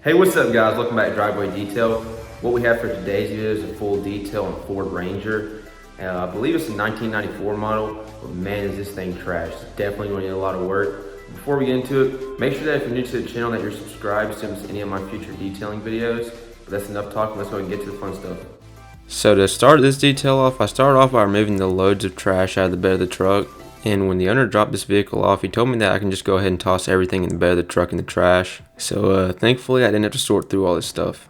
Hey, what's up guys? Welcome back to Driveway Detail. What we have for today's video is a full detail on Ford Ranger. I believe it's a 1994 model, but man is this thing trashed. It's definitely going to need a lot of work. Before we get into it, make sure that if you're new to the channel that you're subscribed to miss any of my future detailing videos. But that's enough talking, let's go and get to the fun stuff. So to start this detail off, I started off by removing the loads of trash out of the bed of the truck. And when the owner dropped this vehicle off, he told me that I can just go ahead and toss everything in the bed of the truck in the trash. So thankfully I didn't have to sort through all this stuff.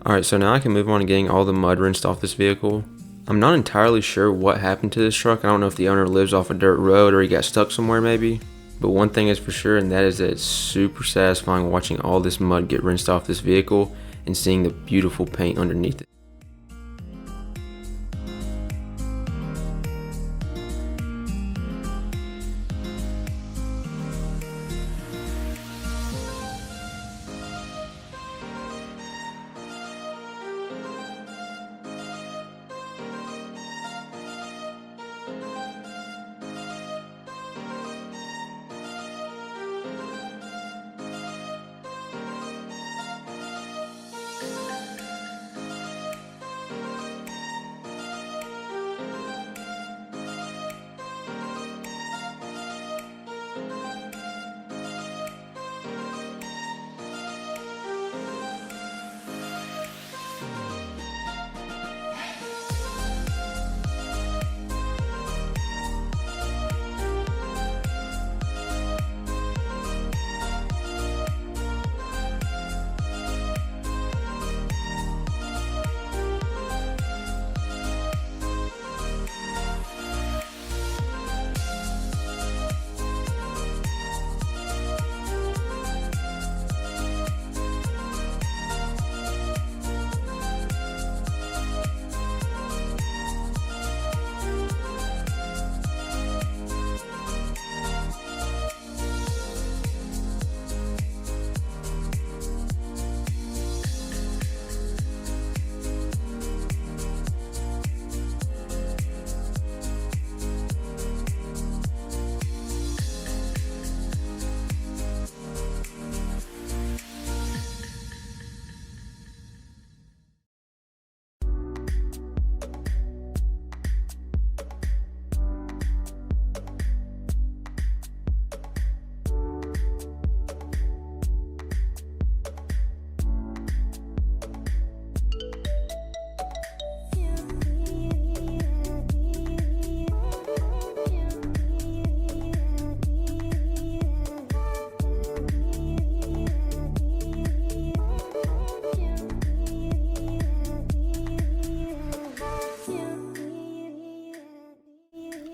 Alright, so now I can move on to getting all the mud rinsed off this vehicle. I'm not entirely sure what happened to this truck. I don't know if the owner lives off a dirt road or he got stuck somewhere maybe. But one thing is for sure, and that is that it's super satisfying watching all this mud get rinsed off this vehicle and seeing the beautiful paint underneath it.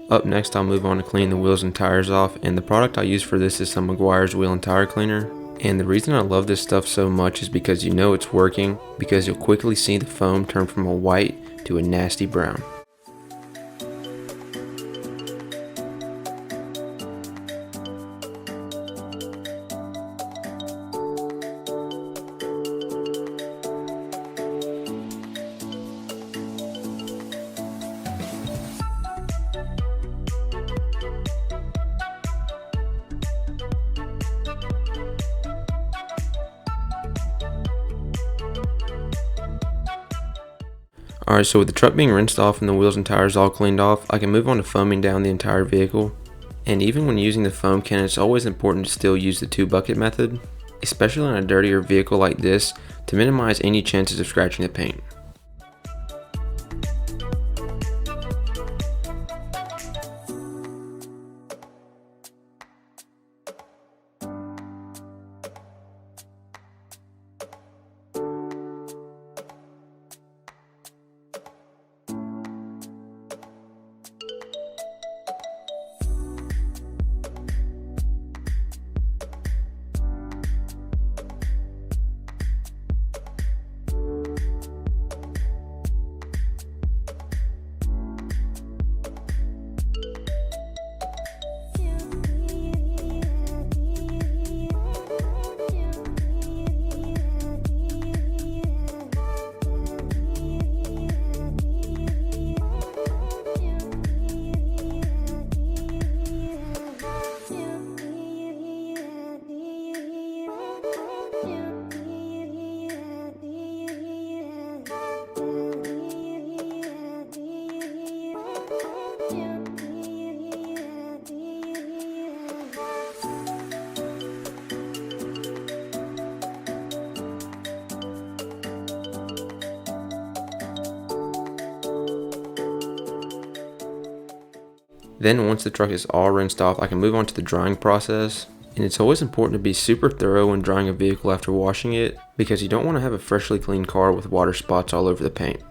Up next, I'll move on to clean the wheels and tires off, and the product I use for this is some Meguiar's wheel and tire cleaner. And the reason I love this stuff so much is because you know it's working, because you'll quickly see the foam turn from a white to a nasty brown. Alright, so with the truck being rinsed off and the wheels and tires all cleaned off, I can move on to foaming down the entire vehicle. And even when using the foam can, it's always important to still use the 2-bucket method, especially on a dirtier vehicle like this, to minimize any chances of scratching the paint. Then once the truck is all rinsed off, I can move on to the drying process. And it's always important to be super thorough when drying a vehicle after washing it, because you don't want to have a freshly cleaned car with water spots all over the paint.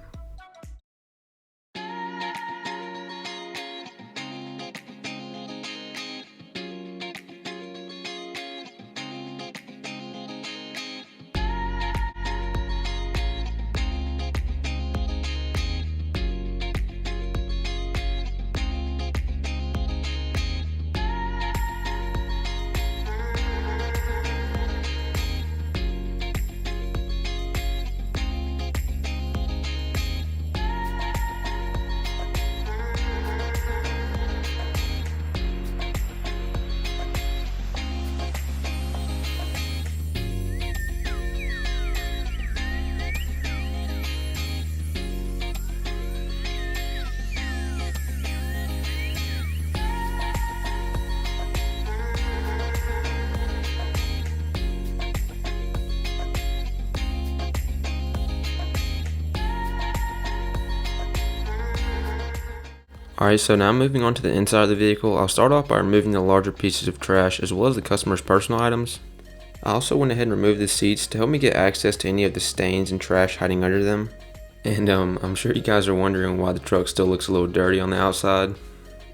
Alright, so now moving on to the inside of the vehicle, I'll start off by removing the larger pieces of trash as well as the customer's personal items. I also went ahead and removed the seats to help me get access to any of the stains and trash hiding under them. And I'm sure you guys are wondering why the truck still looks a little dirty on the outside.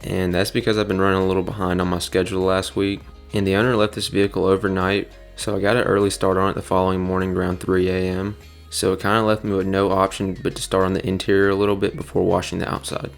And that's because I've been running a little behind on my schedule last week. And the owner left this vehicle overnight, so I got an early start on it the following morning around 3 a.m. So it kind of left me with no option but to start on the interior a little bit before washing the outside.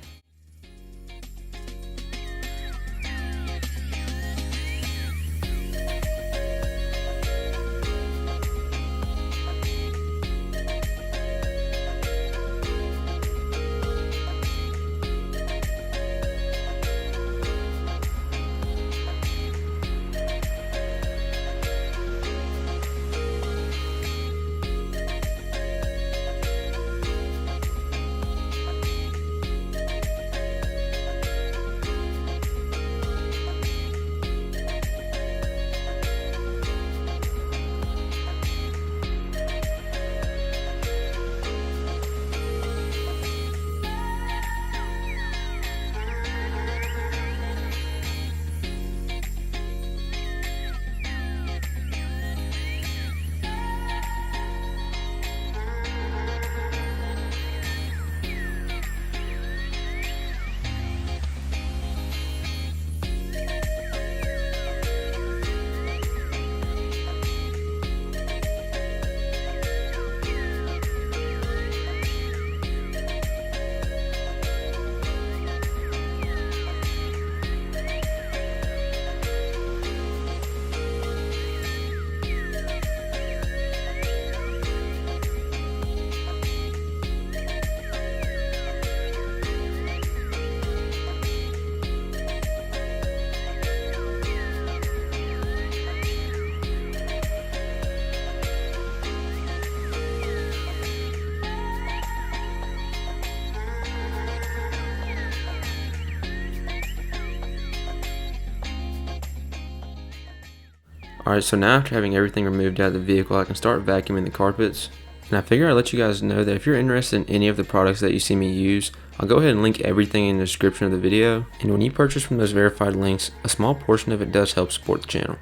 Alright, so now after having everything removed out of the vehicle, I can start vacuuming the carpets. And I figure I'd let you guys know that if you're interested in any of the products that you see me use, I'll go ahead and link everything in the description of the video. And when you purchase from those verified links, a small portion of it does help support the channel.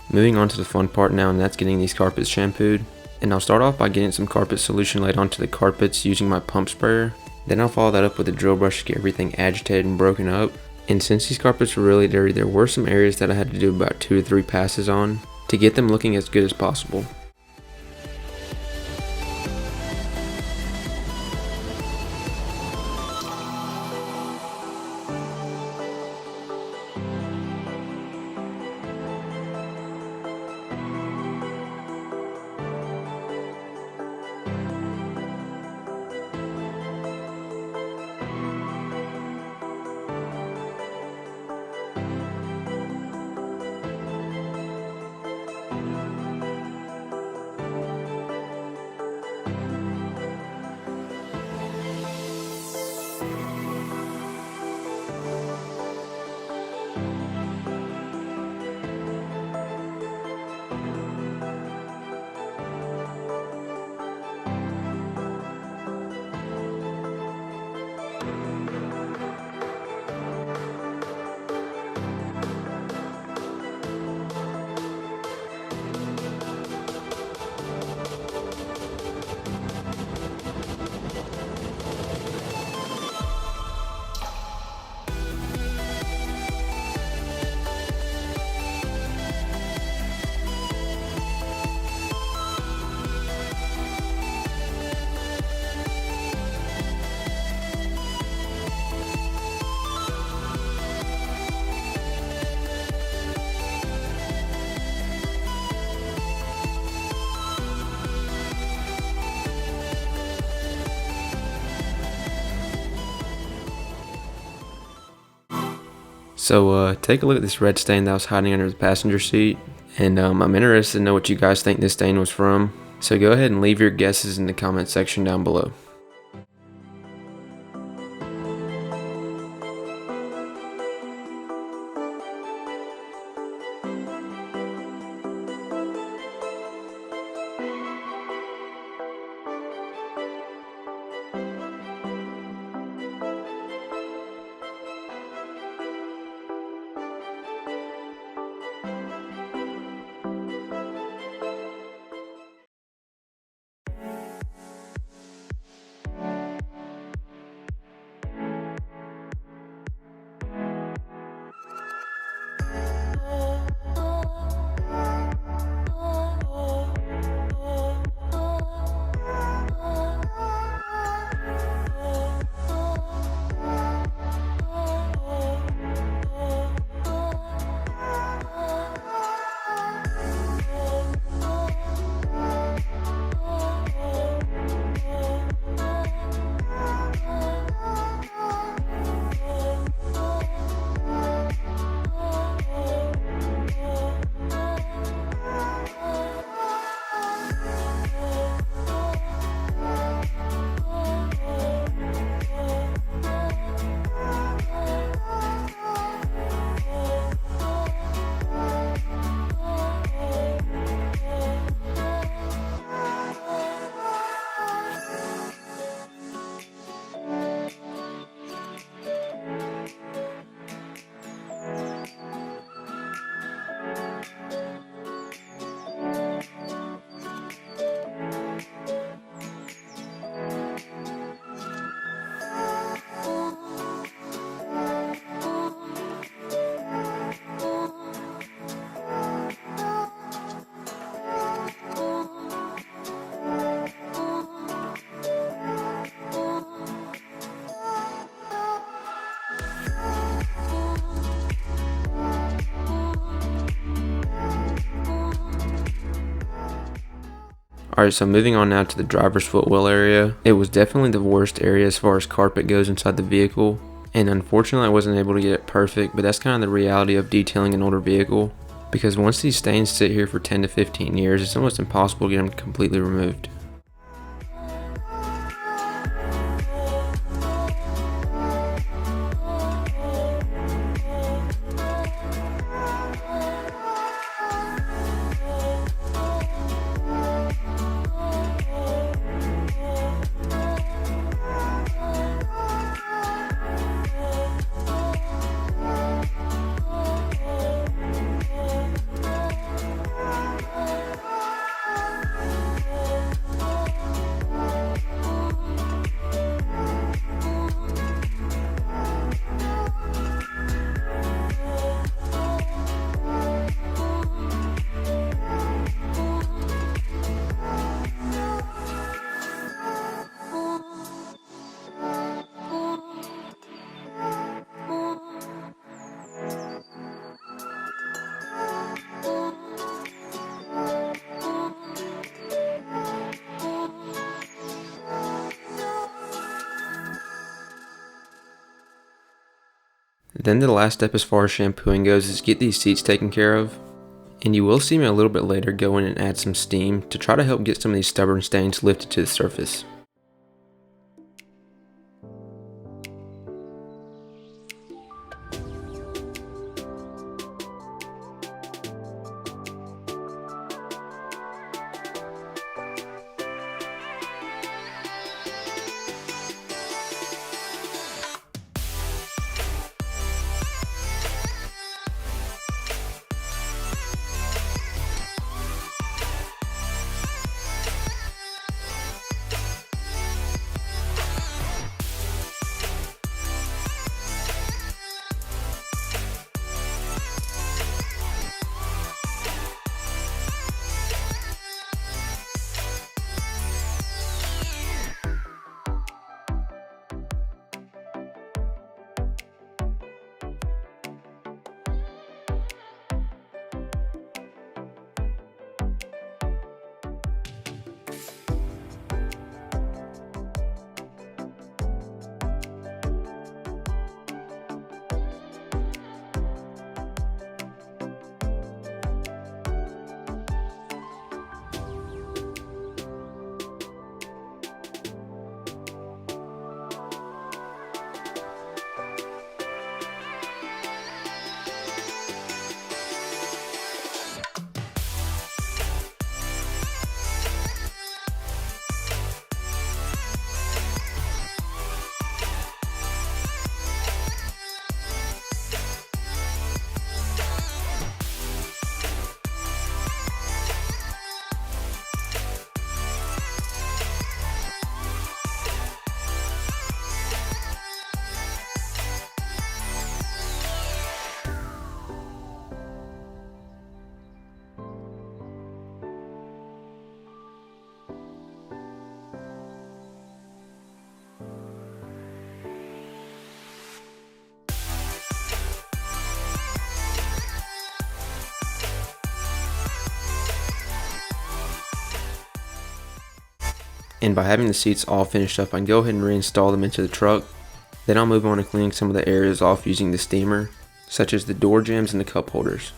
Moving on to the fun part now, and that's getting these carpets shampooed. And I'll start off by getting some carpet solution laid onto the carpets using my pump sprayer. Then I'll follow that up with a drill brush to get everything agitated and broken up. And since these carpets were really dirty, there were some areas that I had to do about 2 to 3 passes on to get them looking as good as possible. So take a look at this red stain that was hiding under the passenger seat, and I'm interested to know what you guys think this stain was from. So go ahead and leave your guesses in the comment section down below. Alright, so moving on now to the driver's footwell area. It was definitely the worst area as far as carpet goes inside the vehicle, and unfortunately I wasn't able to get it perfect, but that's kind of the reality of detailing an older vehicle, because once these stains sit here for 10 to 15 years, it's almost impossible to get them completely removed. Then the last step as far as shampooing goes is get these seats taken care of. And you will see me a little bit later go in and add some steam to try to help get some of these stubborn stains lifted to the surface. And by having the seats all finished up, I can go ahead and reinstall them into the truck. Then I'll move on to cleaning some of the areas off using the steamer, such as the door jambs and the cup holders.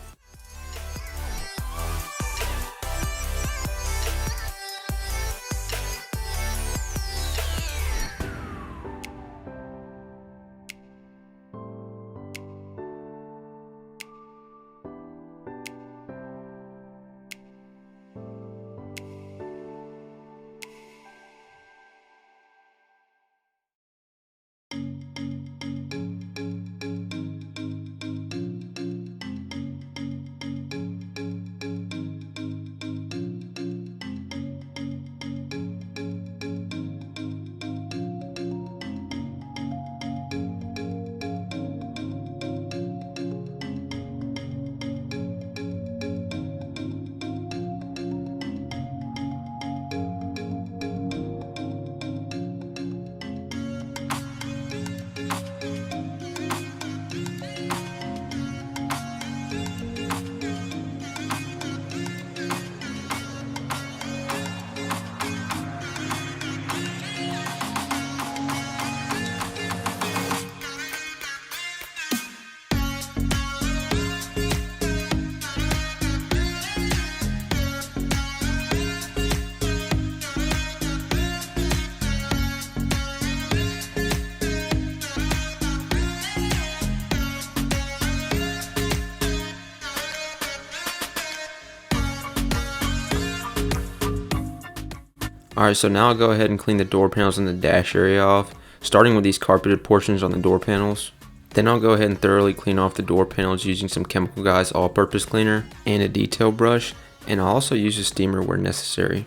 Alright, so now I'll go ahead and clean the door panels and the dash area off, starting with these carpeted portions on the door panels. Then I'll go ahead and thoroughly clean off the door panels using some Chemical Guys all-purpose cleaner and a detail brush, and I'll also use a steamer where necessary.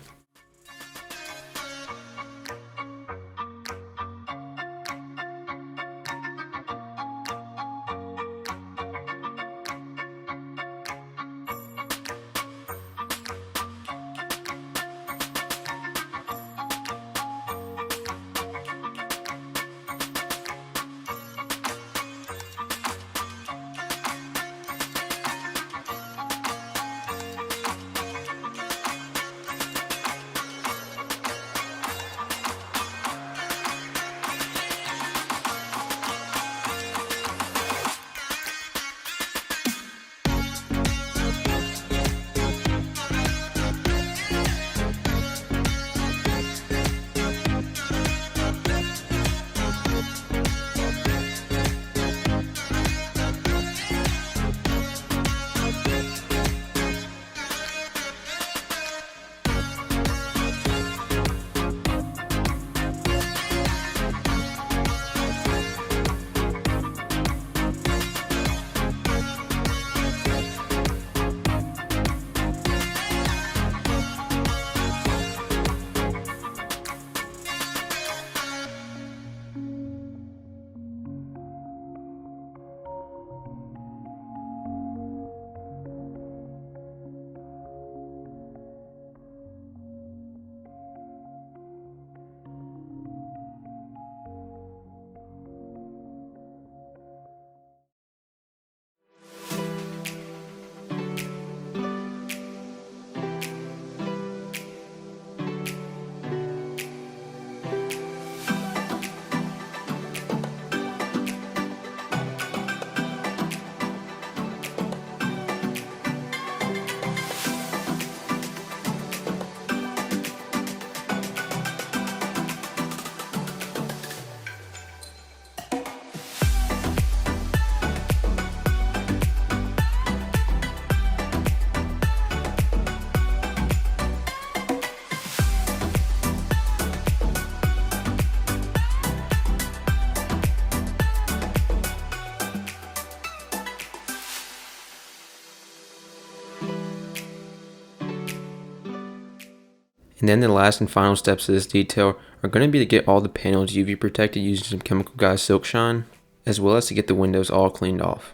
And then the last and final steps of this detail are going to be to get all the panels UV protected using some Chemical Guys Silk Shine, as well as to get the windows all cleaned off.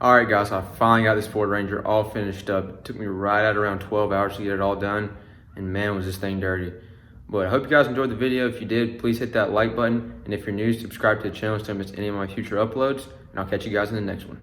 All right, guys, so I finally got this Ford Ranger all finished up. It took me right at around 12 hours to get it all done, and man, was this thing dirty. But I hope you guys enjoyed the video. If you did, please hit that like button, and if you're new, subscribe to the channel so you don't miss any of my future uploads, and I'll catch you guys in the next one.